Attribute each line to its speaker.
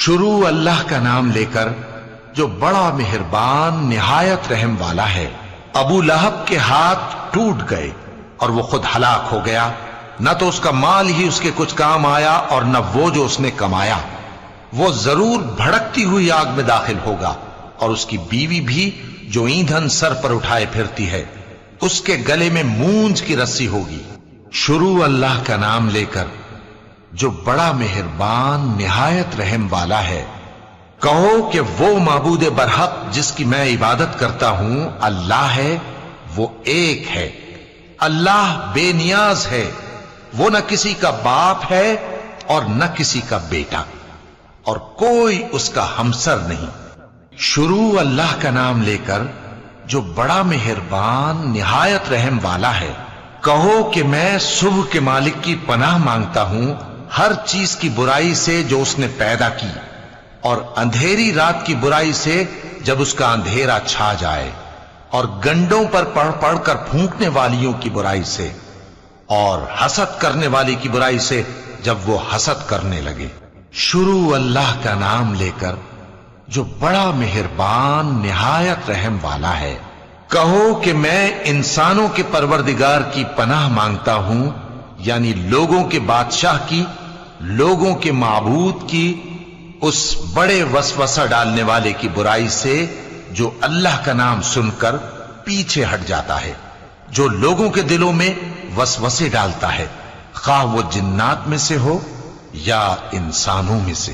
Speaker 1: شروع اللہ کا نام لے کر جو بڑا مہربان نہایت رحم والا ہے۔ ابو لہب کے ہاتھ ٹوٹ گئے اور وہ خود ہلاک ہو گیا، نہ تو اس کا مال ہی اس کے کچھ کام آیا اور نہ وہ جو اس نے کمایا۔ وہ ضرور بھڑکتی ہوئی آگ میں داخل ہوگا، اور اس کی بیوی بھی جو ایندھن سر پر اٹھائے پھرتی ہے، اس کے گلے میں مونج کی رسی ہوگی۔ شروع اللہ کا نام لے کر جو بڑا مہربان نہایت رحم والا ہے۔ کہو کہ وہ معبود برحق جس کی میں عبادت کرتا ہوں اللہ ہے، وہ ایک ہے۔ اللہ بے نیاز ہے، وہ نہ کسی کا باپ ہے اور نہ کسی کا بیٹا، اور کوئی اس کا ہمسر نہیں۔ شروع اللہ کا نام لے کر جو بڑا مہربان نہایت رحم والا ہے۔ کہو کہ میں صبح کے مالک کی پناہ مانگتا ہوں ہر چیز کی برائی سے جو اس نے پیدا کی، اور اندھیری رات کی برائی سے جب اس کا اندھیرا چھا جائے، اور گنڈوں پر پڑھ پڑھ کر پھونکنے والیوں کی برائی سے، اور حسد کرنے والی کی برائی سے جب وہ حسد کرنے لگے۔ شروع اللہ کا نام لے کر جو بڑا مہربان نہایت رحم والا ہے۔ کہو کہ میں انسانوں کے پروردگار کی پناہ مانگتا ہوں، یعنی لوگوں کے بادشاہ کی، لوگوں کے معبود کی، اس بڑے وسوسہ ڈالنے والے کی برائی سے جو اللہ کا نام سن کر پیچھے ہٹ جاتا ہے، جو لوگوں کے دلوں میں وسوسے ڈالتا ہے، خواہ وہ جنات میں سے ہو یا انسانوں میں سے۔